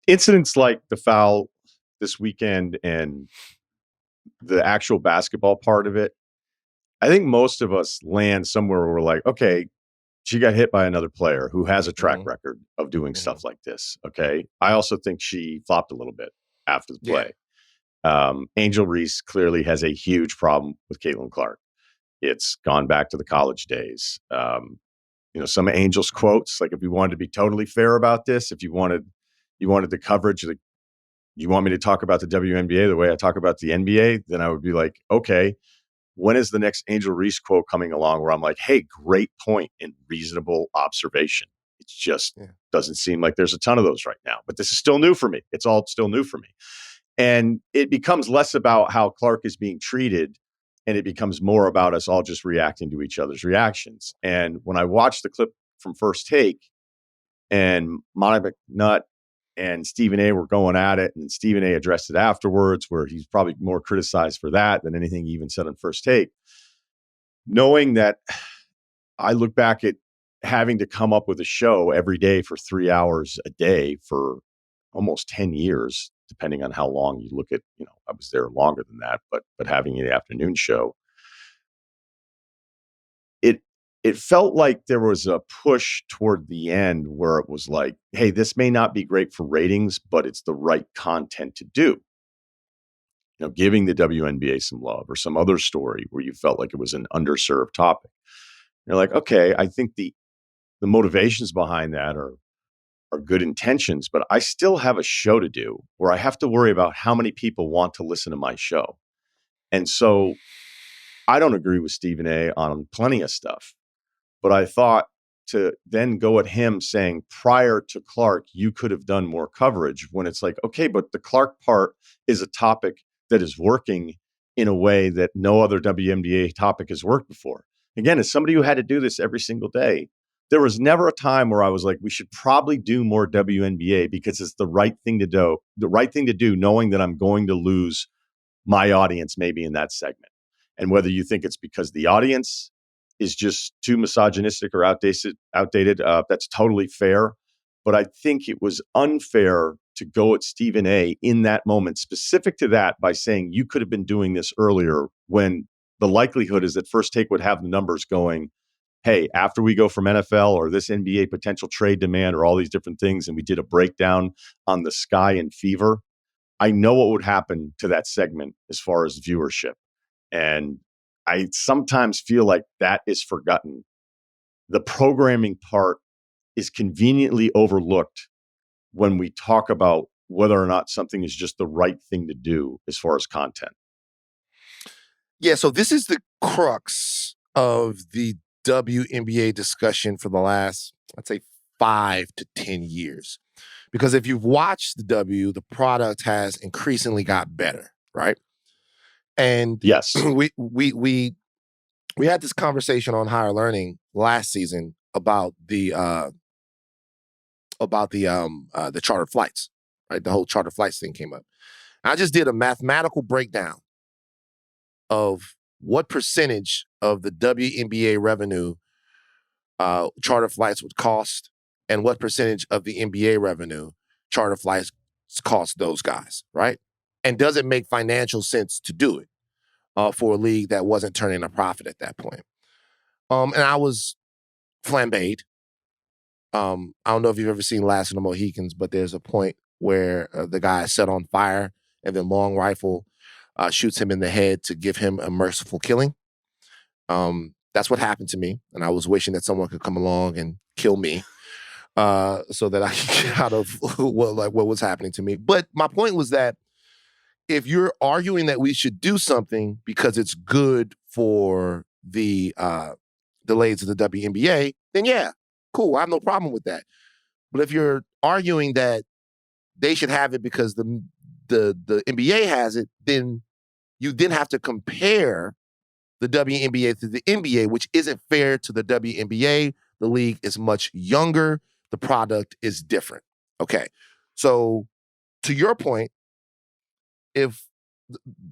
incidents like the foul this weekend and the actual basketball part of it, I think most of us land somewhere where we're like, okay, she got hit by another player who has a track record of doing stuff like this. Okay. I also think she flopped a little bit after the play. Angel Reese clearly has a huge problem with Caitlin Clark. It's gone back to the college days. Some of Angel's quotes, like if we wanted to be totally fair about this, if you wanted the coverage, like you want me to talk about the WNBA the way I talk about the NBA, then I would be like, okay, when is the next Angel Reese quote coming along where I'm like, hey, great point and reasonable observation? It just doesn't seem like there's a ton of those right now. But this is still new for me. It's all still new for me. And it becomes less about how Clark is being treated, and it becomes more about us all just reacting to each other's reactions. And when I watched the clip from First Take and Monica McNutt and Stephen A were going at it, and Stephen A addressed it afterwards, where he's probably more criticized for that than anything he even said on First Take. Knowing that, I look back at having to come up with a show every day for 3 hours a day for almost 10 years, depending on how long you look at, I was there longer than that, but having an afternoon show, it felt like there was a push toward the end where it was like, hey, this may not be great for ratings, but it's the right content to do. Giving the WNBA some love or some other story where you felt like it was an underserved topic. You're like, okay, I think the motivations behind that are good intentions, but I still have a show to do where I have to worry about how many people want to listen to my show. And so I don't agree with Stephen A on plenty of stuff. But I thought to then go at him saying prior to Clark, you could have done more coverage, when it's like, okay, but the Clark part is a topic that is working in a way that no other WNBA topic has worked before. Again, as somebody who had to do this every single day, there was never a time where I was like, we should probably do more WNBA because it's the right thing to do, knowing that I'm going to lose my audience maybe in that segment. And whether you think it's because the audience is just too misogynistic or outdated, that's totally fair. But I think it was unfair to go at Stephen A in that moment, specific to that, by saying you could have been doing this earlier, when the likelihood is that First Take would have the numbers going, hey, after we go from NFL or this NBA potential trade demand or all these different things, and we did a breakdown on the Sky and Fever, I know what would happen to that segment as far as viewership. And I sometimes feel like that is forgotten. The programming part is conveniently overlooked when we talk about whether or not something is just the right thing to do as far as content. Yeah, so this is the crux of the WNBA discussion for the last, I'd say, 5 to 10 years. Because if you've watched the product has increasingly got better, right? And yes, we had this conversation on Higher Learning last season about the charter flights, right? The whole charter flights thing came up. I just did a mathematical breakdown of what percentage of the WNBA revenue charter flights would cost, and what percentage of the NBA revenue charter flights cost those guys, right? And does it make financial sense to do it for a league that wasn't turning a profit at that point? And I was flambéed. I don't know if you've ever seen Last of the Mohicans, but there's a point where the guy is set on fire and then Long Rifle shoots him in the head to give him a merciful killing. That's what happened to me. And I was wishing that someone could come along and kill me so that I could get out of what was happening to me. But my point was that if you're arguing that we should do something because it's good for the ladies of the WNBA, then yeah, cool. I have no problem with that. But if you're arguing that they should have it because the NBA has it, then you then have to compare the WNBA to the NBA, which isn't fair to the WNBA. The league is much younger. The product is different. Okay. So to your point, if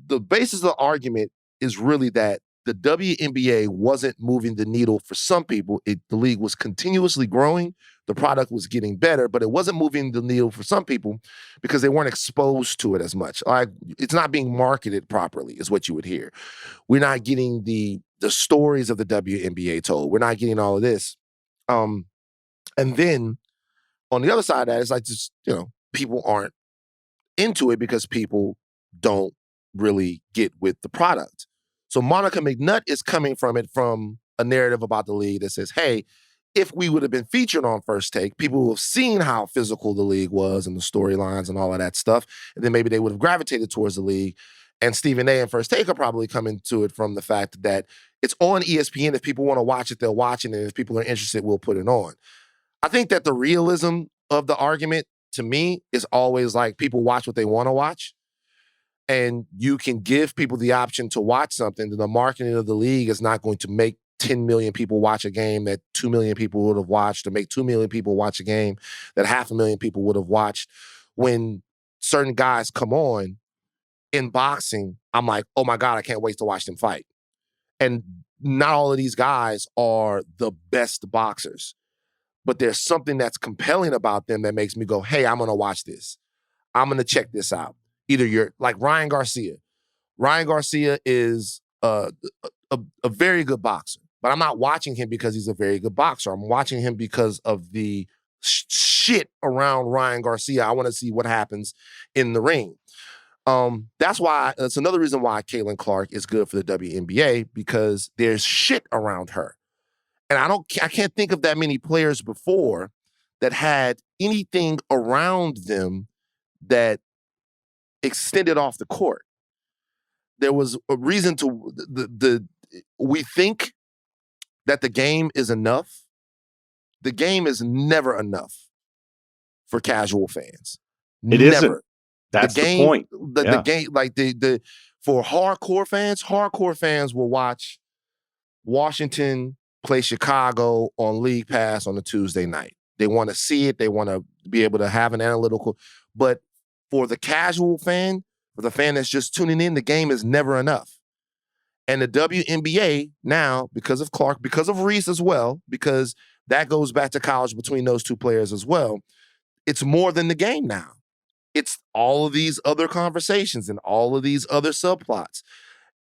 the basis of the argument is really that the WNBA wasn't moving the needle for some people. The league was continuously growing. The product was getting better, but it wasn't moving the needle for some people because they weren't exposed to it as much. Like, it's not being marketed properly, is what you would hear. We're not getting the stories of the WNBA told. We're not getting all of this. And then on the other side of that, it's like, just, people aren't into it because people don't really get with the product. So Monica McNutt is coming from it from a narrative about the league that says, hey, if we would have been featured on First Take, people would have seen how physical the league was and the storylines and all of that stuff. And then maybe they would have gravitated towards the league. And Stephen A. and First Take are probably coming to it from the fact that it's on ESPN. If people want to watch it, they'll watch it. And if people are interested, we'll put it on. I think that the realism of the argument, to me, is always like, people watch what they want to watch. And you can give people the option to watch something. Then the marketing of the league is not going to make 10 million people watch a game that 2 million people would have watched, to make 2 million people watch a game that 500,000 people would have watched. When certain guys come on in boxing, I'm like, oh my God, I can't wait to watch them fight. And not all of these guys are the best boxers, but there's something that's compelling about them that makes me go, hey, I'm going to watch this. I'm going to check this out. Either you're like Ryen Garcia. Ryen Garcia is a very good boxer, but I'm not watching him because he's a very good boxer. I'm watching him because of the shit around Ryen Garcia. I want to see what happens in the ring. That's another reason why Caitlin Clark is good for the WNBA, because there's shit around her. And I can't think of that many players before that had anything around them that extended off the court. There was a reason to we think that the game is enough. The game is never enough for casual fans. It never. isn't. That's the point. The game, like for hardcore fans will watch Washington play Chicago on League Pass on a Tuesday night. They want to see it. They want to be able to have an analytical. But for the casual fan, for the fan that's just tuning in, the game is never enough. And the WNBA now, because of Clark, because of Reese as well, because that goes back to college between those two players as well, it's more than the game now. It's all of these other conversations and all of these other subplots.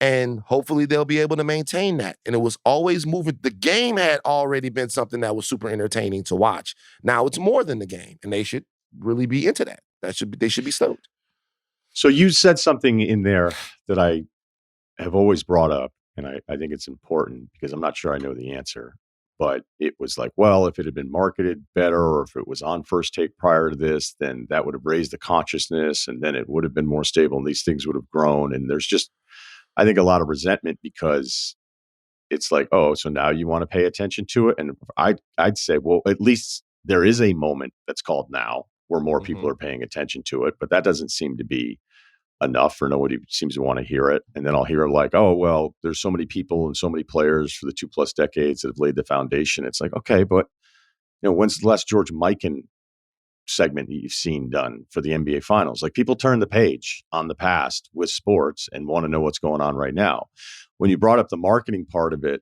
And hopefully they'll be able to maintain that. And it was always moving. The game had already been something that was super entertaining to watch. Now it's more than the game, and they should really be into that. They should be stoked. So you said something in there that I have always brought up, and I think it's important because I'm not sure I know the answer. But it was like, well, if it had been marketed better, or if it was on First Take prior to this, then that would have raised the consciousness, and then it would have been more stable, and these things would have grown. And there's just, I think, a lot of resentment because it's like, oh, so now you want to pay attention to it. And I'd say, well, at least there is a moment that's called now where more people are paying attention to it. But that doesn't seem to be enough, or nobody seems to want to hear it. And then I'll hear like, oh, well, there's so many people and so many players for the 2+ decades that have laid the foundation. It's like, okay, but when's the last George Mikan segment that you've seen done for the NBA Finals? Like, people turn the page on the past with sports and want to know what's going on right now. When you brought up the marketing part of it,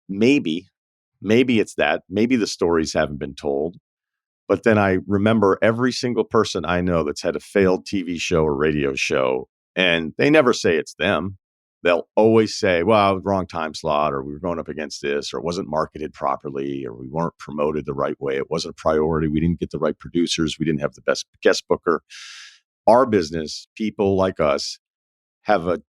maybe it's that. Maybe the stories haven't been told. But then I remember every single person I know that's had a failed TV show or radio show, and they never say it's them. They'll always say, well, wrong time slot, or we were going up against this, or it wasn't marketed properly, or we weren't promoted the right way. It wasn't a priority. We didn't get the right producers. We didn't have the best guest booker. Our business, people like us, have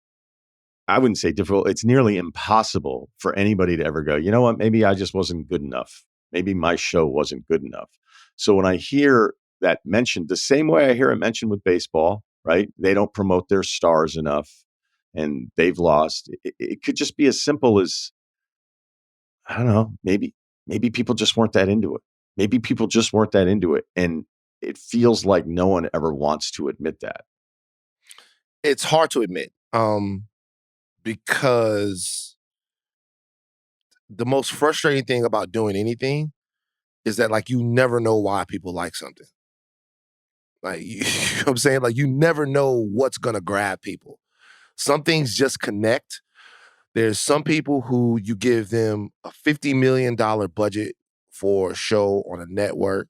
I wouldn't say difficult, it's nearly impossible for anybody to ever go, you know what, maybe I just wasn't good enough. Maybe my show wasn't good enough. So when I hear that mentioned, the same way I hear it mentioned with baseball, right? They don't promote their stars enough and they've lost. It could just be as simple as, I don't know, maybe people just weren't that into it. Maybe people just weren't that into it. And it feels like no one ever wants to admit that. It's hard to admit because the most frustrating thing about doing anything is that, like, you never know why people like something. Like, you know what I'm saying? Like, you never know what's going to grab people. Some things just connect. There's some people who you give them a $50 million budget for a show on a network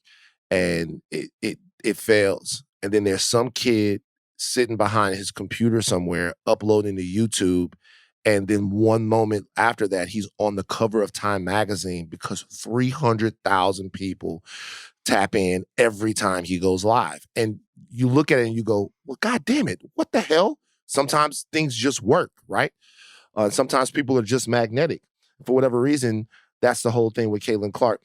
and it fails. And then there's some kid sitting behind his computer somewhere uploading to YouTube. And then one moment after that, he's on the cover of Time magazine because 300,000 people tap in every time he goes live. And you look at it and you go, well, God damn it, what the hell? Sometimes things just work, right? Sometimes people are just magnetic. For whatever reason, that's the whole thing with Caitlin Clark.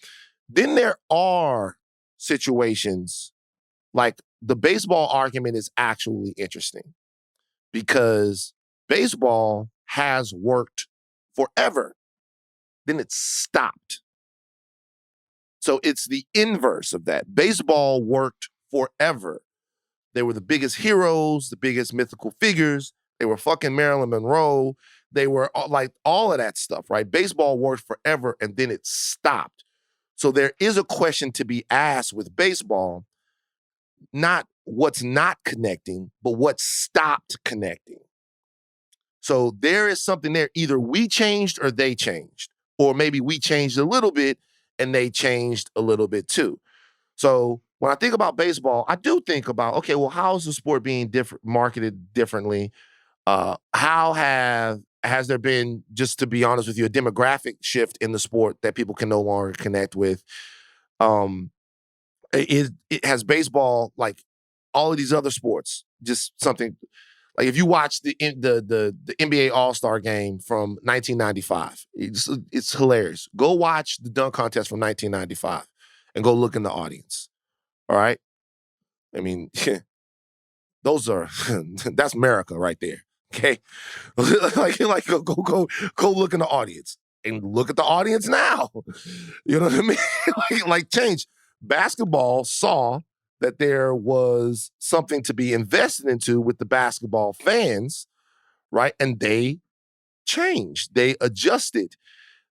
Then there are situations like the baseball argument is actually interesting because baseball has worked forever. Then it stopped. So it's the inverse of that. Baseball worked forever. They were the biggest heroes, the biggest mythical figures. They were fucking Marilyn Monroe. They were like all of that stuff, right? Baseball worked forever and then it stopped. So there is a question to be asked with baseball, not what's not connecting, but what stopped connecting. So there is something there. Either we changed or they changed, or maybe we changed a little bit and they changed a little bit too. So when I think about baseball, I do think about, okay, well, how is the sport being marketed differently? How has there been, just to be honest with you, a demographic shift in the sport that people can no longer connect with? It has baseball, like all of these other sports, just something like if you watch the NBA All-Star game from 1995, it's hilarious. Go watch the dunk contest from 1995 and go look in the audience. All right? I mean, those are that's America right there. Okay? like go look in the audience and look at the audience now. You know what I mean? like change. Basketball saw that there was something to be invested into with the basketball fans, right? And they changed. They adjusted.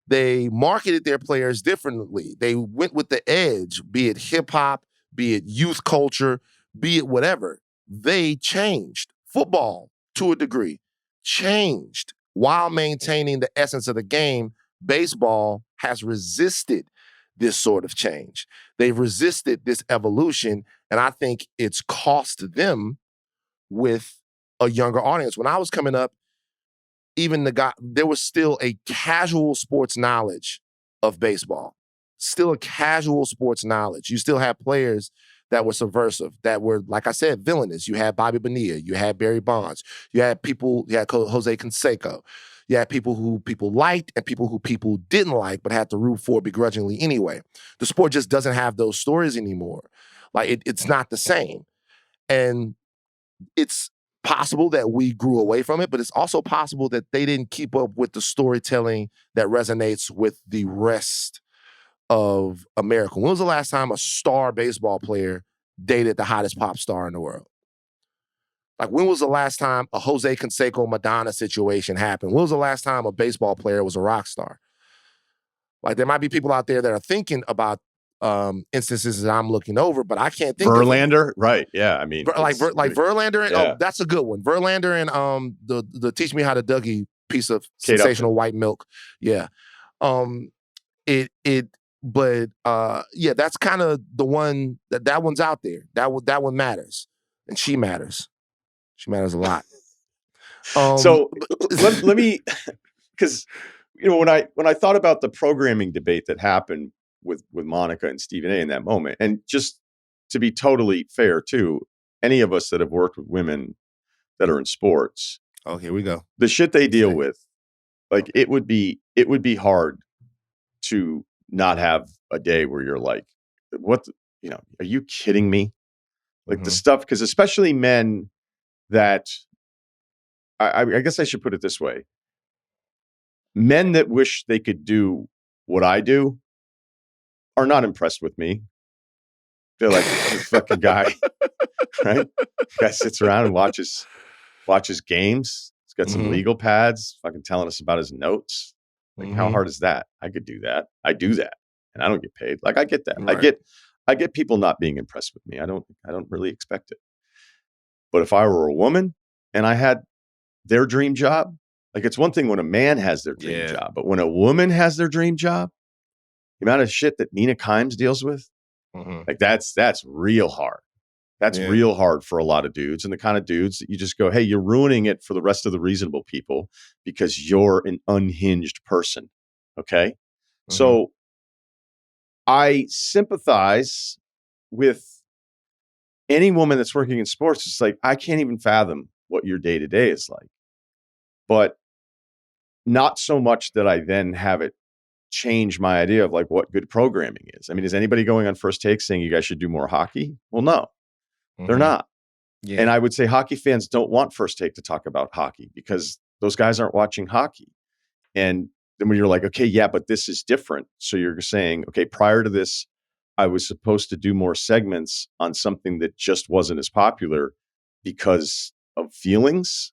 They marketed their players differently. They went with the edge, be it hip hop, be it youth culture, be it whatever. They changed. Football, to a degree, changed while maintaining the essence of the game. Baseball has resisted this sort of change. They've resisted this evolution, and I think it's cost them with a younger audience. When I was coming up, even there was still a casual sports knowledge of baseball, still a casual sports knowledge. You still have players that were subversive, that were, like I said, villainous. You had Bobby Bonilla, you had Barry Bonds, you had Jose Canseco, you had people who people liked and people who people didn't like but had to root for begrudgingly anyway. The sport just doesn't have those stories anymore. Like it's not the same. And it's possible that we grew away from it, but it's also possible that they didn't keep up with the storytelling that resonates with the rest of America. When was the last time a star baseball player dated the hottest pop star in the world? Like, when was the last time a Jose Canseco Madonna situation happened? When was the last time a baseball player was a rock star? Like, there might be people out there that are thinking about instances that I'm looking over, but I can't think of any. Verlander, right? Yeah, I mean, Like Verlander. Yeah. Oh, that's a good one. Verlander and the Teach Me How to Dougie piece of Kate sensational Upton. white milk. Yeah. But yeah, that's kind of the one that one's out there. That one matters, and she matters. She matters a lot. So let me, because when I thought about the programming debate that happened with Monica and Stephen A in that moment, and just to be totally fair too, any of us that have worked with women that are in sports, oh, here we go. The shit they deal with, like it would be hard to not have a day where you're like, what, are you kidding me? Like the stuff, because especially men that, I guess I should put it this way. Men that wish they could do what I do are not impressed with me. They're like, the fucking guy, right? The guy sits around and watches games. He's got some legal pads, fucking telling us about his notes. Like, how hard is that? I could do that. I do that, and I don't get paid. Like, I get that. Right. I get people not being impressed with me. I don't really expect it. But if I were a woman and I had their dream job, Like, it's one thing when a man has their dream job, but when a woman has their dream job, the amount of shit that Nina Kimes deals with, like that's real hard. That's real hard for a lot of dudes, and the kind of dudes that you just go, hey, you're ruining it for the rest of the reasonable people because you're an unhinged person. Okay. So I sympathize with any woman that's working in sports. It's like, I can't even fathom what your day to day is like, but not so much that I then have it change my idea of like what good programming is. I mean, is anybody going on First Take saying you guys should do more hockey? Well, no, they're not. Yeah. And I would say hockey fans don't want First Take to talk about hockey because those guys aren't watching hockey. And then when you're like, okay, yeah, but this is different. So you're saying, okay, prior to this, I was supposed to do more segments on something that just wasn't as popular because of feelings.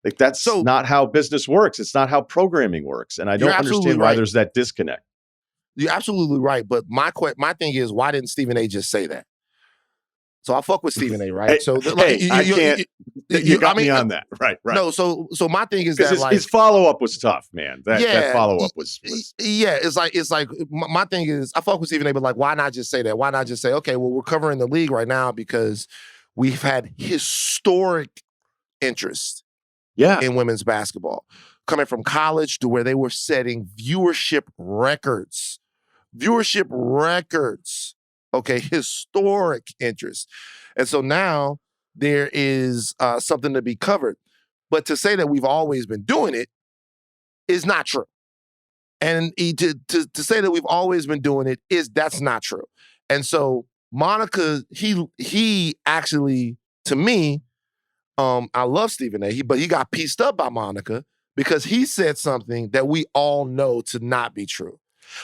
Like, that's not how business works. It's not how programming works. And I don't understand why there's that disconnect. You're absolutely right. But my thing is, why didn't Stephen A just say that? So I fuck with Stephen A, right? So I can't. You got me on that, right? No, so my thing is that his follow up was tough, man. That follow up was yeah. It's like my thing is, I fuck with Stephen A, but like, why not just say that? Why not just say, okay, well, we're covering the league right now because we've had historic interest, in women's basketball, coming from college to where they were setting viewership records. Okay, historic interest. And so now there is something to be covered. But to say that we've always been doing it is not true. And to say that we've always been doing it that's not true. And so Monica, he actually, to me, I love Stephen A, but he got pieced up by Monica because he said something that we all know to not be true.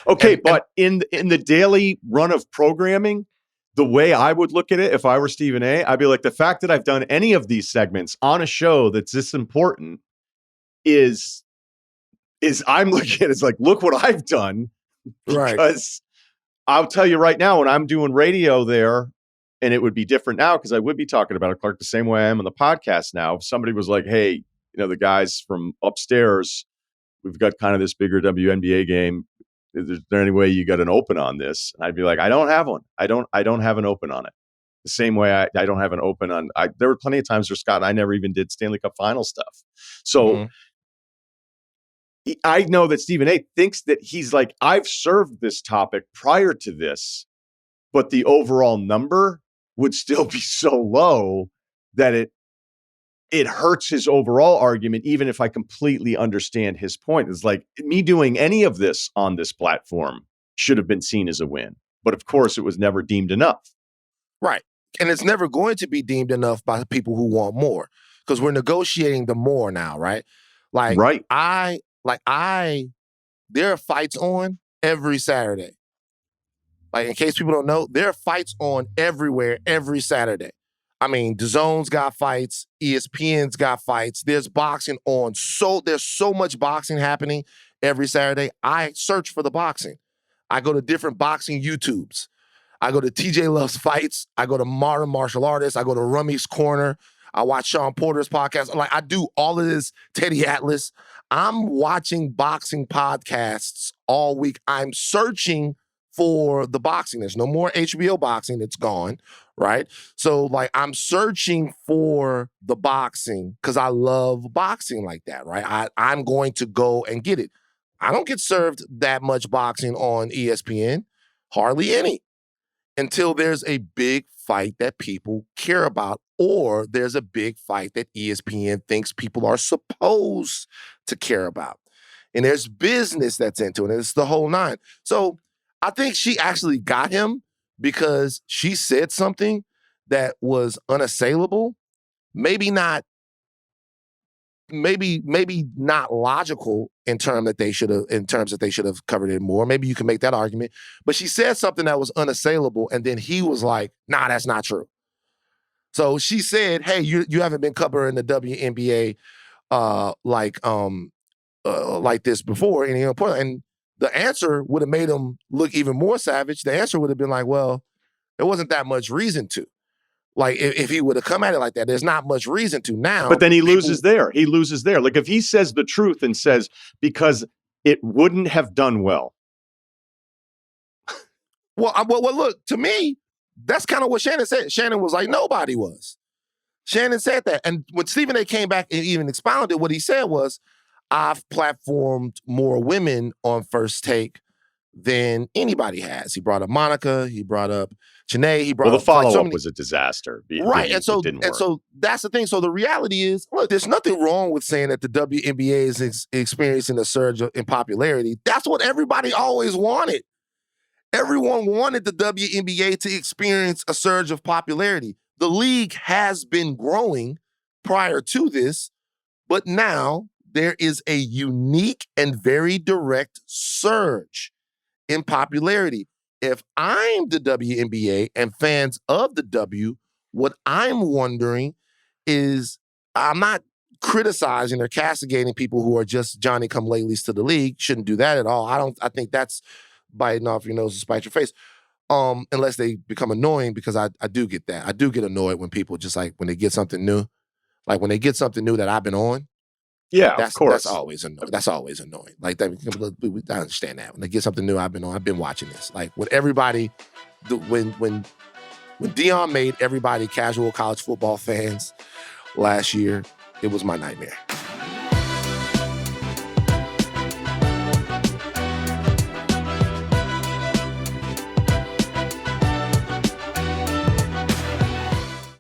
Okay, but in the daily run of programming, the way I would look at it if I were Stephen A, I'd be like, the fact that I've done any of these segments on a show that's this important is I'm looking at it as like, look what I've done. Because I'll tell you right now, when I'm doing radio there, and it would be different now because I would be talking about it, Clark, the same way I am on the podcast now. If somebody was like, hey, the guys from upstairs, we've got kind of this bigger WNBA game. Is there any way you got an open on this? And I'd be like, I don't have one. I don't have an open on it. The same way I don't have an open on. There were plenty of times where Scott and I never even did Stanley Cup final stuff. So I know that Stephen A thinks that he's like, I've served this topic prior to this, but the overall number would still be so low that it hurts his overall argument, even if I completely understand his point. It's like, me doing any of this on this platform should have been seen as a win. But of course, it was never deemed enough. Right. And it's never going to be deemed enough by people who want more because we're negotiating the more now, right? Like, there are fights on every Saturday. Like, in case people don't know, there are fights on everywhere every Saturday. I mean, DAZN's got fights, ESPN's got fights. There's boxing on. There's so much boxing happening every Saturday. I search for the boxing. I go to different boxing YouTubes. I go to TJ Loves Fights. I go to Modern Martial Artists. I go to Rummy's Corner. I watch Sean Porter's podcast. Like, I do all of this, Teddy Atlas. I'm watching boxing podcasts all week. I'm searching for the boxing. There's no more HBO boxing. It's gone, right? So, like, I'm searching for the boxing because I love boxing like that, right? I'm going to go and get it. I don't get served that much boxing on ESPN, hardly any, until there's a big fight that people care about, or there's a big fight that ESPN thinks people are supposed to care about. And there's business that's into it. And it's the whole nine. So I think she actually got him because she said something that was unassailable. Maybe not logical in terms that they should have covered it more. Maybe you can make that argument. But she said something that was unassailable, and then he was like, nah, that's not true. So she said, hey, you haven't been covering the WNBA like this before. And the answer would have made him look even more savage. The answer would have been like, well, there wasn't that much reason to. Like if he would have come at it like that, there's not much reason to now. But then he loses there. He loses there. Like if he says the truth and says, because it wouldn't have done well. Well, look, to me, that's kind of what Shannon said. Shannon was like, nobody was. Shannon said that. And when Stephen A came back and even expounded, what he said was, I've platformed more women on First Take than anybody has. He brought up Monica. He brought up Janae. He brought the up follow-up was a disaster. Right. And so that's the thing. So the reality is, look, there's nothing wrong with saying that the WNBA is experiencing a surge in popularity. That's what everybody always wanted. Everyone wanted the WNBA to experience a surge of popularity. The league has been growing prior to this, but now there is a unique and very direct surge in popularity. If I'm the WNBA and fans of the W, what I'm wondering is, I'm not criticizing or castigating people who are just Johnny-come-latelys to the league. Shouldn't do that at all. I think that's biting off your nose to spite your face. Unless they become annoying, because I do get that. I do get annoyed when people just like, when they get something new, like when they get something new that I've been on. Yeah, of course. That's always annoying. That's always annoying. Like that, I understand that. When they get something new, I've been watching this. Like when everybody, when Deion made everybody casual college football fans last year, it was my nightmare.